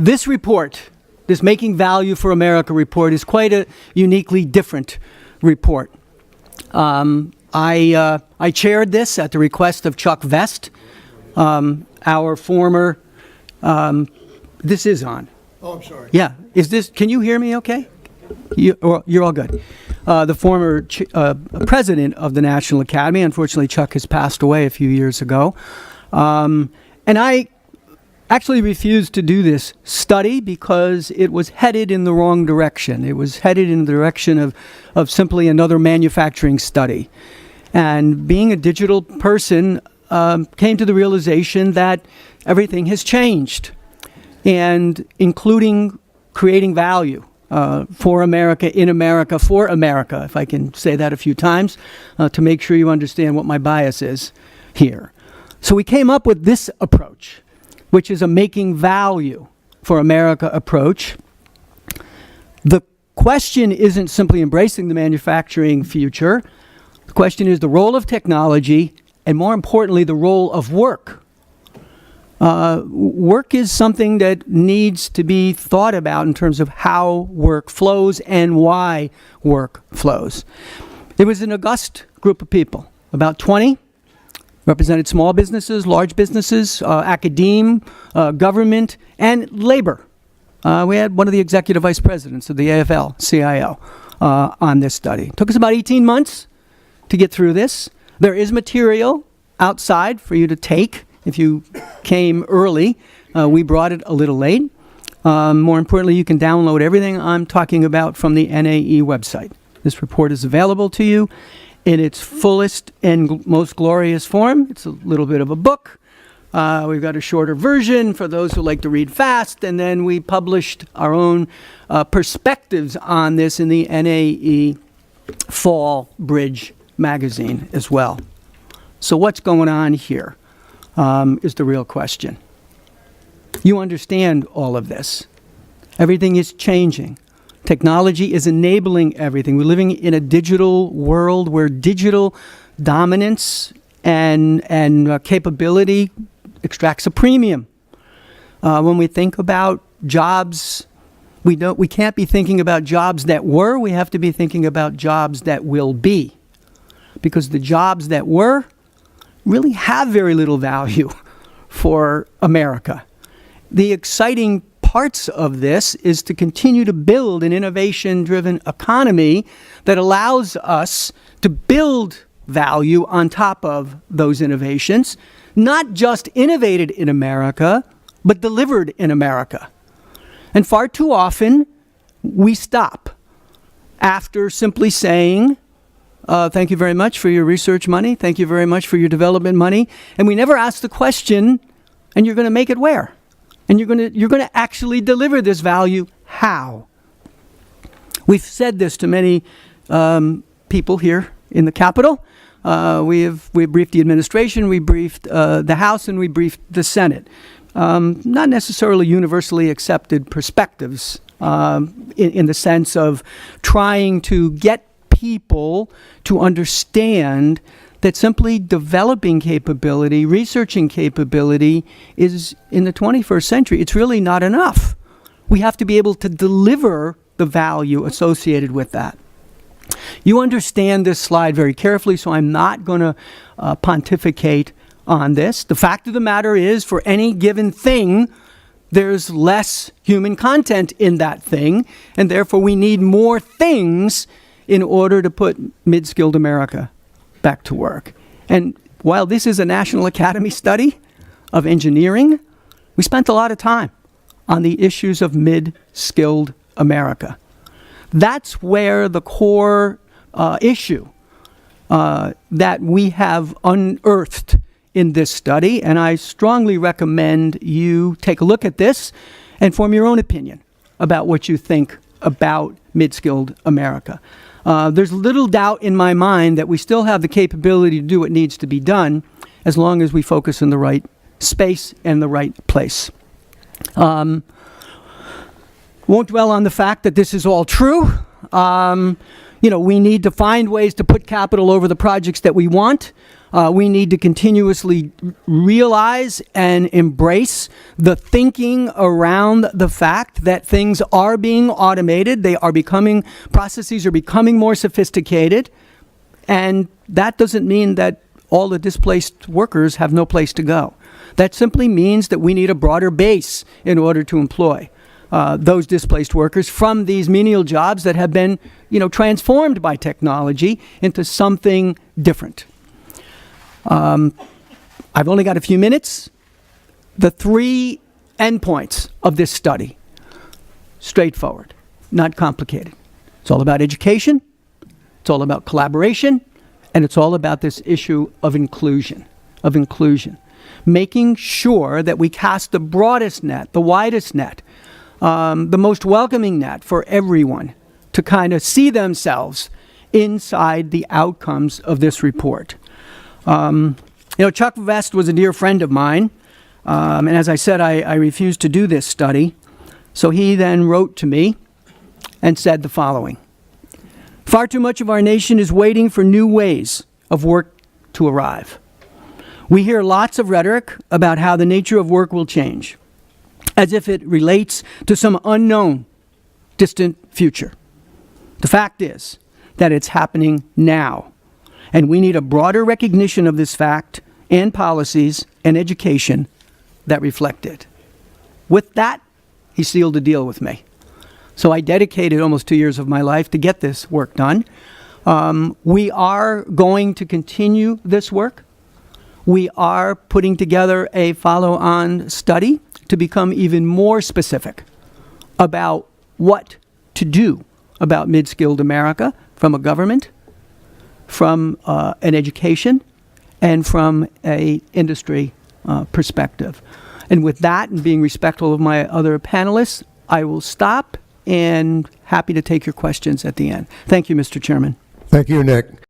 This report, this Making Value for America report, is quite a uniquely different report. I chaired this at the request of Chuck Vest, our former, this is on. Oh, I'm sorry. Yeah, can you hear me okay? You're all good. The former president of the National Academy, unfortunately Chuck has passed away a few years ago, and I actually refused to do this study because it was headed in the wrong direction. It was headed in the direction of simply another manufacturing study. And being a digital person, came to the realization that everything has changed, and including creating value for America, in America, for America, if I can say that a few times, to make sure you understand what my bias is here. So we came up with this approach, which is a Making Value for America approach. The question isn't simply embracing the manufacturing future. The question is the role of technology, and more importantly, the role of work. Work is something that needs to be thought about in terms of how work flows and why work flows. It was an august group of people, about 20, represented small businesses, large businesses, academe, government, and labor. We had one of the executive vice presidents of the AFL-CIO on this study. It took us about 18 months to get through this. There is material outside for you to take if you came early. We brought it a little late. More importantly, you can download everything I'm talking about from the NAE website. This report is available to you in its fullest and most glorious form. It's a little bit of a book. We've got a shorter version for those who like to read fast, and then we published our own perspectives on this in the NAE Fall Bridge magazine as well. So what's going on here is the real question. You understand all of this. Everything is changing. Technology is enabling everything. We're living in a digital world where digital dominance and capability extracts a premium. When we think about jobs, we can't be thinking about jobs that were. We have to be thinking about jobs that will be, because the jobs that were really have very little value for America. The exciting parts of this is to continue to build an innovation-driven economy that allows us to build value on top of those innovations, not just innovated in America, but delivered in America. And far too often, we stop after simply saying, thank you very much for your research money, thank you very much for your development money, and we never ask the question, and you're going to make it where? And you're going to actually deliver this value how? We've said this to many people here in the Capitol. We briefed the administration, we briefed the House, and we briefed the Senate. Not necessarily universally accepted perspectives in the sense of trying to get people to understand that simply developing capability, researching capability is, in the 21st century, it's really not enough. We have to be able to deliver the value associated with that. You understand this slide very carefully, so I'm not going to pontificate on this. The fact of the matter is, for any given thing, there's less human content in that thing, and therefore we need more things in order to put mid-skilled America back to work. And while this is a National Academy study of engineering, we spent a lot of time on the issues of mid-skilled America. That's where the core issue that we have unearthed in this study, and I strongly recommend you take a look at this and form your own opinion about what you think about mid-skilled America. There's little doubt in my mind that we still have the capability to do what needs to be done as long as we focus in the right space and the right place. Won't dwell on the fact that this is all true. We need to find ways to put capital over the projects that we want. We need to continuously realize and embrace the thinking around the fact that things are being automated. Processes are becoming more sophisticated. And that doesn't mean that all the displaced workers have no place to go. That simply means that we need a broader base in order to employ those displaced workers from these menial jobs that have been, transformed by technology into something different. I've only got a few minutes. The 3 endpoints of this study, straightforward, not complicated. It's all about education, it's all about collaboration, and it's all about this issue of inclusion. Making sure that we cast the broadest net, the widest net, the most welcoming net for everyone to kind of see themselves inside the outcomes of this report. Chuck Vest was a dear friend of mine, and as I said, I refused to do this study. So he then wrote to me and said the following: "Far too much of our nation is waiting for new ways of work to arrive. We hear lots of rhetoric about how the nature of work will change, as if it relates to some unknown, distant future. The fact is that it's happening now, and we need a broader recognition of this fact and policies and education that reflect it." With that, he sealed a deal with me. So I dedicated almost 2 years of my life to get this work done. We are going to continue this work. We are putting together a follow-on study to become even more specific about what to do about mid-skilled America from a government, from an education, and from a industry perspective. And with that, and being respectful of my other panelists, I will stop and happy to take your questions at the end. Thank you, Mr. Chairman. Thank you, Nick.